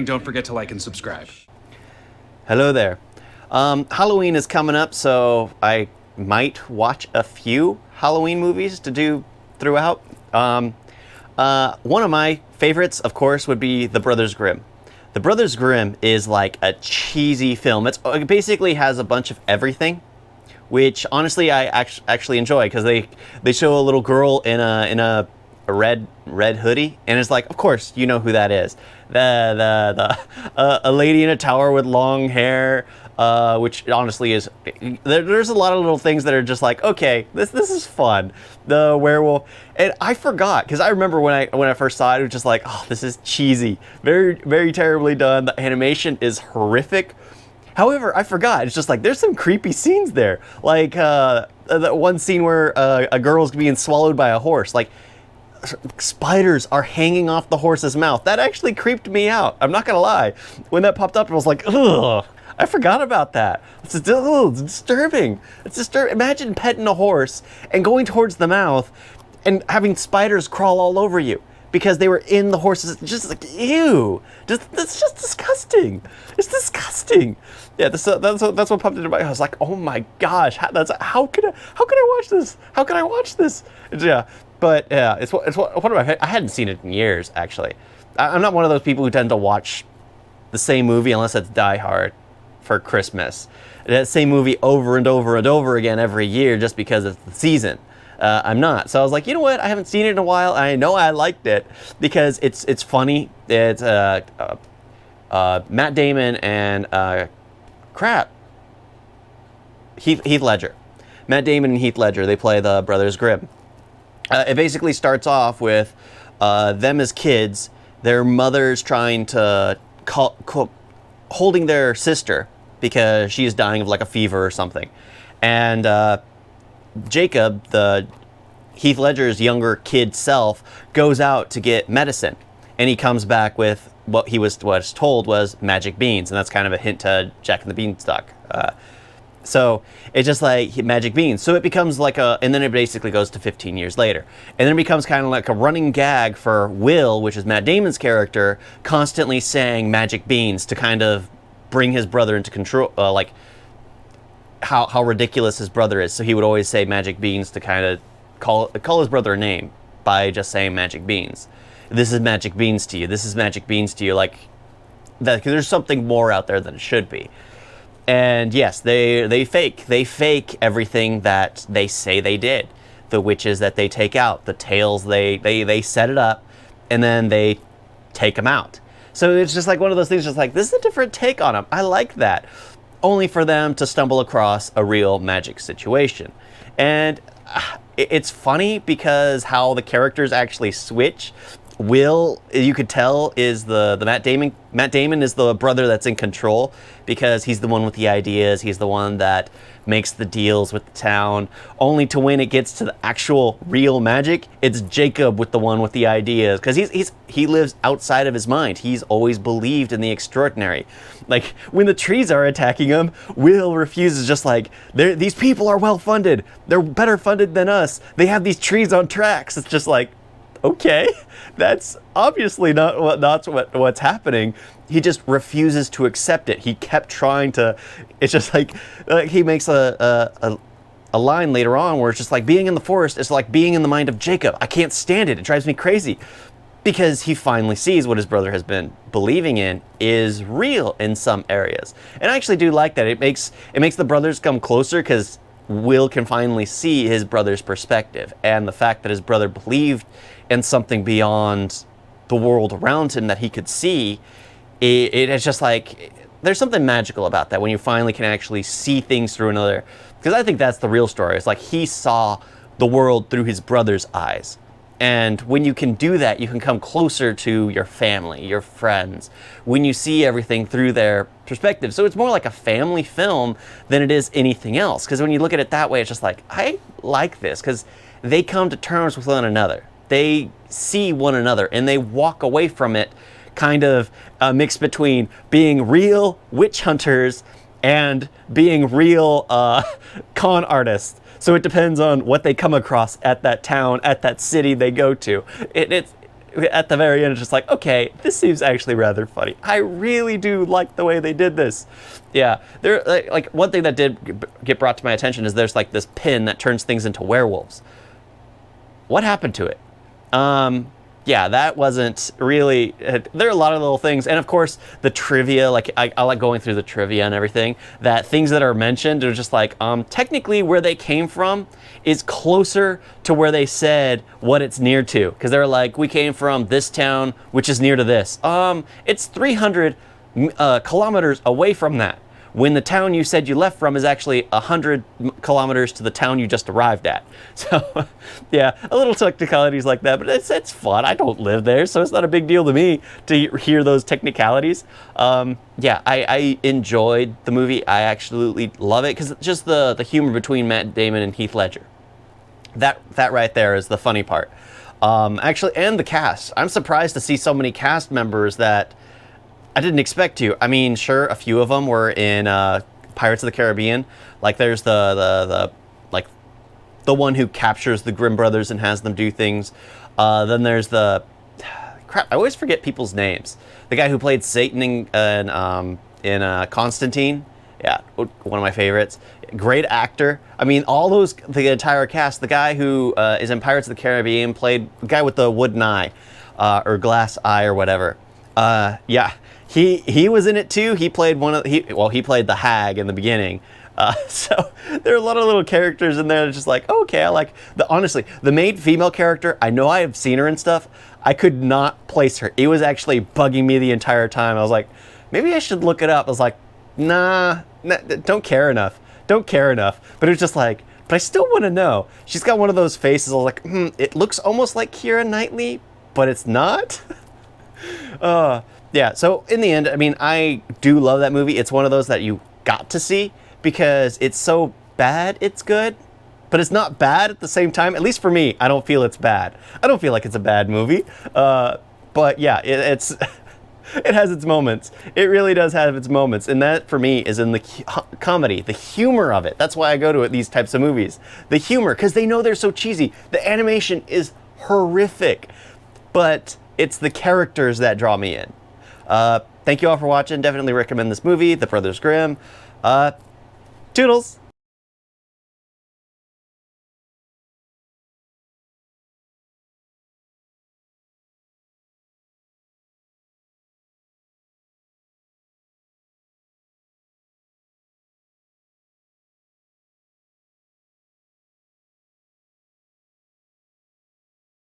Don't forget to like and subscribe. Hello there. Halloween is coming up, so I might watch a few Halloween movies to do throughout. One of my favorites, of course, would be The Brothers Grimm. The Brothers Grimm is like a cheesy film. It basically has a bunch of everything, which honestly I actually enjoy, because they show a little girl in a red hoodie, and it's like, of course you know who that is. A lady in a tower with long hair, which honestly is, there's a lot of little things that are just like, okay, this is fun. The werewolf, and I forgot, because I remember when I first saw it, it was just like, oh, this is cheesy, very, very terribly done. The animation is horrific. However, I forgot, it's just like, there's some creepy scenes there, like that one scene where a girl's being swallowed by a horse, like spiders are hanging off the horse's mouth. That actually creeped me out. I'm not gonna lie. When that popped up, I was like, ugh, I forgot about that. It's disturbing. It's disturbing. Imagine petting a horse and going towards the mouth and having spiders crawl all over you because they were in the horse's, just like, ew. That's just disgusting. It's disgusting. Yeah, that's what popped into my head. I was like, oh my gosh, how could I watch this? How could I watch this? Yeah. But yeah, it's one of my. I hadn't seen it in years, actually. I'm not one of those people who tend to watch the same movie unless it's Die Hard for Christmas. That same movie over and over and over again every year just because it's the season. I'm not. So I was like, you know what? I haven't seen it in a while. I know I liked it because it's funny. It's Matt Damon and Heath Ledger. Matt Damon and Heath Ledger. They play the Brothers Grimm. It basically starts off with them as kids, their mothers trying to holding their sister because she is dying of like a fever or something. And Jacob, the Heath Ledger's younger kid self, goes out to get medicine. And he comes back with what he was told was magic beans. And that's kind of a hint to Jack and the Beanstalk. So it's just like magic beans. So it becomes like and then it basically goes to 15 years later. And then it becomes kind of like a running gag for Will, which is Matt Damon's character, constantly saying magic beans to kind of bring his brother into control, like how ridiculous his brother is. So he would always say magic beans to kind of call his brother a name by just saying magic beans. This is magic beans to you. This is magic beans to you. Like that, 'cause there's something more out there than it should be. And yes, they fake everything that they say they did. The witches that they take out, the tales they set it up, and then they take them out. So it's just like one of those things, just like, this is a different take on them. I like that. Only for them to stumble across a real magic situation. And it's funny because how the characters actually switch. Will, you could tell, is the Matt Damon. Matt Damon is the brother that's in control because he's the one with the ideas. He's the one that makes the deals with the town. Only to when it gets to the actual real magic, it's Jacob with the one with the ideas, because he lives outside of his mind. He's always believed in the extraordinary. Like when the trees are attacking him, Will refuses, just like, these people are well funded. They're better funded than us. They have these trees on tracks. It's just like, okay, that's obviously not what's happening. He just refuses to accept it. He kept trying to. It's just like he makes a line later on where it's just like, being in the forest is like being in the mind of Jacob. I can't stand it. It drives me crazy. Because he finally sees what his brother has been believing in is real in some areas. And I actually do like that. It makes the brothers come closer, because Will can finally see his brother's perspective, and the fact that his brother believed in something beyond the world around him that he could see. It's just like, there's something magical about that when you finally can actually see things through another. Because I think that's the real story. It's like he saw the world through his brother's eyes. And when you can do that, you can come closer to your family, your friends, when you see everything through their perspective. So it's more like a family film than it is anything else. Because when you look at it that way, it's just like, I like this, because they come to terms with one another. They see one another and they walk away from it kind of mixed between being real witch hunters and being real con artists. So it depends on what they come across at that town, at that city they go to. at the very end, it's just like, okay, this seems actually rather funny. I really do like the way they did this. Yeah, there, like one thing that did get brought to my attention is there's like this pin that turns things into werewolves. What happened to it? Yeah, that wasn't really, there are a lot of little things. And of course, the trivia, like I like going through the trivia and everything, that things that are mentioned are just like, technically where they came from is closer to where they said what it's near to. Because they're like, we came from this town, which is near to this. It's 300 kilometers away from that, when the town you said you left from is actually 100 kilometers to the town you just arrived at. So, yeah, a little technicalities like that, but it's fun. I don't live there, so it's not a big deal to me to hear those technicalities. Yeah, I enjoyed the movie. I absolutely love it, because just the humor between Matt Damon and Heath Ledger. That right there is the funny part. Actually, and the cast. I'm surprised to see so many cast members that I didn't expect to. I mean, sure, a few of them were in Pirates of the Caribbean. Like, there's the one who captures the Grimm brothers and has them do things. Then there's crap, I always forget people's names. The guy who played Satan in Constantine. Yeah, one of my favorites. Great actor. I mean, the entire cast. The guy who is in Pirates of the Caribbean played the guy with the wooden eye, or glass eye or whatever. Yeah. He was in it too. He played he played the hag in the beginning. So there are a lot of little characters in there that's just like, okay, I like honestly, the main female character, I know I have seen her and stuff. I could not place her. It was actually bugging me the entire time. I was like, maybe I should look it up. I was like, nah, don't care enough. Don't care enough. But it was just like, but I still want to know. She's got one of those faces. I was like, it looks almost like Keira Knightley, but it's not. Yeah, so in the end, I mean, I do love that movie. It's one of those that you got to see because it's so bad it's good, but it's not bad at the same time. At least for me, I don't feel it's bad. I don't feel like it's a bad movie. But yeah, it has its moments. It really does have its moments. And that, for me, is in the comedy, the humor of it. That's why I go to these types of movies. The humor, because they know they're so cheesy. The animation is horrific, but it's the characters that draw me in. Thank you all for watching. Definitely recommend this movie, The Brothers Grimm. Toodles!